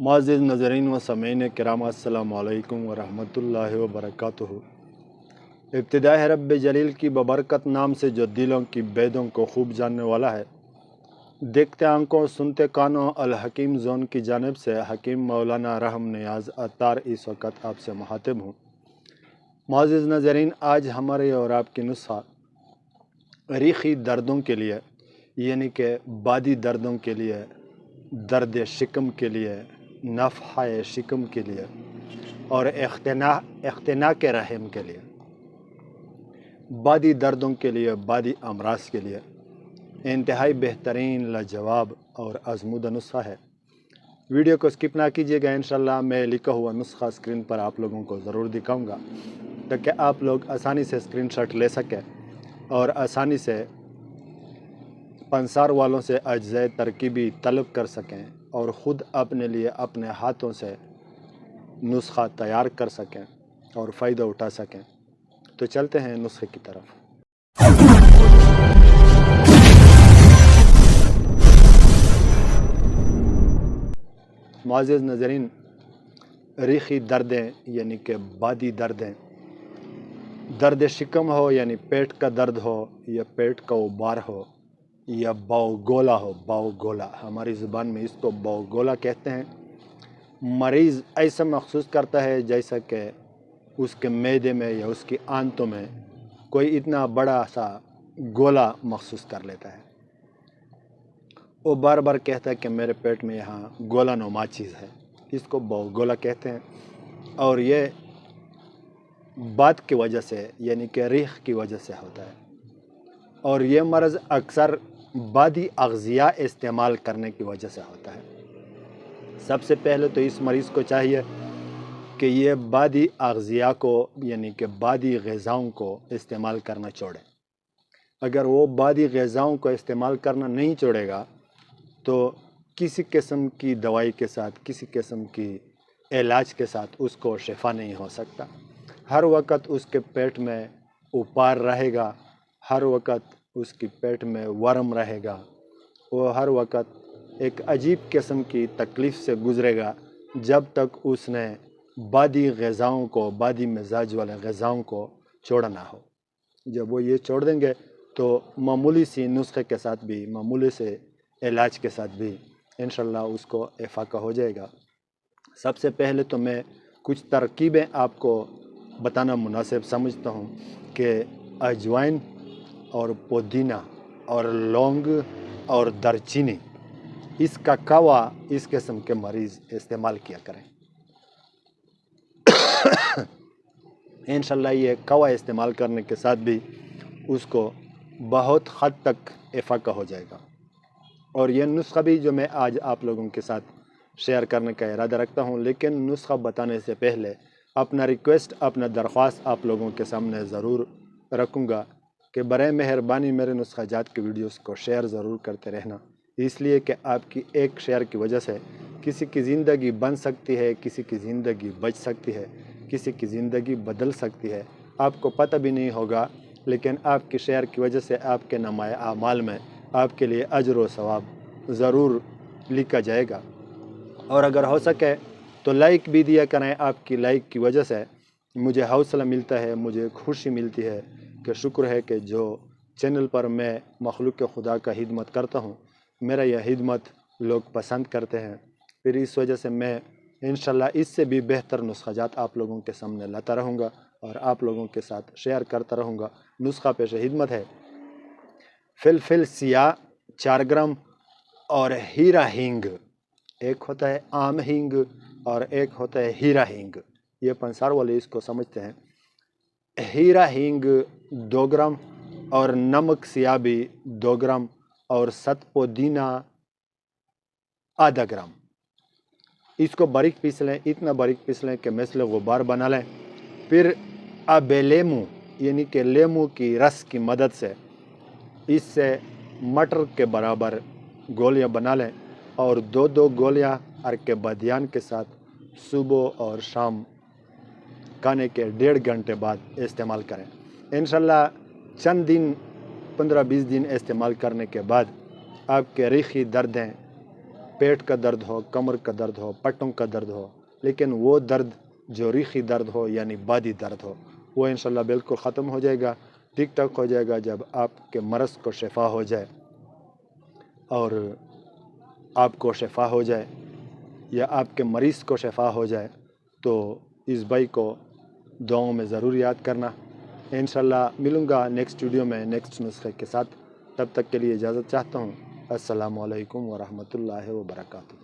معزز نظرین و سامعین کرام، السلام علیکم ورحمۃ وبرکاتہ۔ ابتدا ہے رب جلیل کی ببرکت نام سے جو دلوں کی بیدوں کو خوب جاننے والا ہے۔ دیکھتے آنکھوں سنتے کانوں الحکیم زون کی جانب سے حکیم مولانا رحم نیاز عطار اس وقت آپ سے مخاطب ہوں۔ معزز نظرین، آج ہمارے اور آپ کی نسخہ ریخی دردوں کے لیے، یعنی کہ بادی دردوں کے لیے، درد شکم کے لیے، نفحہ شکم کے لیے اور اختناء کے رحم کے لیے، بادی دردوں کے لیے، بادی امراض کے لیے انتہائی بہترین لاجواب اور آزمودہ نسخہ ہے۔ ویڈیو کو سکپ نہ کیجیے گا، انشاءاللہ میں لکھا ہوا نسخہ اسکرین پر آپ لوگوں کو ضرور دکھاؤں گا تاکہ آپ لوگ آسانی سے اسکرین شاٹ لے سکیں اور آسانی سے پنسار والوں سے اجزائے ترکیبی طلب کر سکیں اور خود اپنے لیے اپنے ہاتھوں سے نسخہ تیار کر سکیں اور فائدہ اٹھا سکیں۔ تو چلتے ہیں نسخے کی طرف۔ معزز ناظرین، ریخی دردیں یعنی کہ بادی دردیں، درد شکم ہو یعنی پیٹ کا درد ہو یا پیٹ کا ابار ہو یا باوگولا ہو، باوگولا ہماری زبان میں اس کو باوگولا کہتے ہیں۔ مریض ایسا محسوس کرتا ہے جیسا کہ اس کے معدے میں یا اس کی آنتوں میں کوئی اتنا بڑا سا گولا محسوس کر لیتا ہے۔ وہ بار بار کہتا ہے کہ میرے پیٹ میں یہاں گولا نما چیز ہے، اس کو باوگولا کہتے ہیں۔ اور یہ بات کی وجہ سے یعنی کہ ریخ کی وجہ سے ہوتا ہے، اور یہ مرض اکثر بادی اغذیہ استعمال کرنے کی وجہ سے ہوتا ہے۔ سب سے پہلے تو اس مریض کو چاہیے کہ یہ بادی اغذیہ کو یعنی کہ بادی غذاؤں کو استعمال کرنا چھوڑے۔ اگر وہ بادی غذاؤں کو استعمال کرنا نہیں چھوڑے گا تو کسی قسم کی دوائی کے ساتھ، کسی قسم کی علاج کے ساتھ اس کو شفا نہیں ہو سکتا۔ ہر وقت اس کے پیٹ میں اپار رہے گا، ہر وقت اس کی پیٹ میں ورم رہے گا، وہ ہر وقت ایک عجیب قسم کی تکلیف سے گزرے گا جب تک اس نے بادی غذاؤں کو، بادی مزاج والے غذاؤں کو چھوڑا نہ ہو۔ جب وہ یہ چھوڑ دیں گے تو معمولی سی نسخے کے ساتھ بھی، معمولی سے علاج کے ساتھ بھی انشاءاللہ اس کو افاقہ ہو جائے گا۔ سب سے پہلے تو میں کچھ ترکیبیں آپ کو بتانا مناسب سمجھتا ہوں کہ اجوائن اور پودینہ اور لونگ اور دارچینی، اس کا کوا اس قسم کے مریض استعمال کیا کریں۔ انشاءاللہ یہ کوا استعمال کرنے کے ساتھ بھی اس کو بہت حد تک افاقہ ہو جائے گا۔ اور یہ نسخہ بھی جو میں آج آپ لوگوں کے ساتھ شیئر کرنے کا ارادہ رکھتا ہوں، لیکن نسخہ بتانے سے پہلے اپنا ریکویسٹ، اپنا درخواست آپ لوگوں کے سامنے ضرور رکھوں گا کہ برائے مہربانی میرے نسخہ جات کے ویڈیوز کو شیئر ضرور کرتے رہنا، اس لیے کہ آپ کی ایک شیئر کی وجہ سے کسی کی زندگی بن سکتی ہے، کسی کی زندگی بچ سکتی ہے، کسی کی زندگی بدل سکتی ہے۔ آپ کو پتہ بھی نہیں ہوگا، لیکن آپ کی شیئر کی وجہ سے آپ کے نامۂ اعمال میں آپ کے لیے اجر و ثواب ضرور لکھا جائے گا۔ اور اگر ہو سکے تو لائک بھی دیا کریں، آپ کی لائک کی وجہ سے مجھے حوصلہ ملتا ہے، مجھے خوشی ملتی ہے کہ شکر ہے کہ جو چینل پر میں مخلوق خدا کا خدمت کرتا ہوں، میرا یہ خدمت لوگ پسند کرتے ہیں۔ پھر اس وجہ سے میں انشاءاللہ اس سے بھی بہتر نسخہ جات آپ لوگوں کے سامنے لاتا رہوں گا اور آپ لوگوں کے ساتھ شیئر کرتا رہوں گا۔ نسخہ پیش خدمت ہے: فلفل سیاہ 4 گرام اور ہیرا ہینگ، ایک ہوتا ہے عام ہینگ اور ایک ہوتا ہے ہیرا ہینگ، یہ پنسار والے اس کو سمجھتے ہیں۔ ہیرا ہینگ 2 گرام اور نمک سیاہ بھی 2 گرام اور ست پودینہ ½ گرام۔ اس کو باریک پیس لیں، اتنا باریک پیس لیں کہ مثل غبار بنا لیں۔ پھر اب لیمو یعنی کہ لیمو کی رس کی مدد سے اس سے مٹر کے برابر گولیاں بنا لیں اور 2 گولیاں عرق بادیان کے ساتھ صبح اور شام کھانے کے 1.5 گھنٹے بعد استعمال کریں۔ انشاءاللہ چند دن، 15-20 دن استعمال کرنے کے بعد آپ کے ریخی دردیں پیٹ کا درد ہو، کمر کا درد ہو، پٹوں کا درد ہو، لیکن وہ درد جو ریخی درد ہو یعنی بادی درد ہو وہ انشاءاللہ بالکل ختم ہو جائے گا، ٹک ٹاک ہو جائے گا جب آپ کے مرض کو شفا ہو جائے اور آپ کو شفا ہو جائے یا آپ کے مریض کو شفا ہو جائے تو اس بھائی کو دعاؤں میں ضرور یاد کرنا۔ انشاءاللہ ملوں گا نیکسٹ ویڈیو میں نیکسٹ نسخے کے ساتھ، تب تک کے لیے اجازت چاہتا ہوں۔ السلام علیکم ورحمۃ اللہ وبرکاتہ۔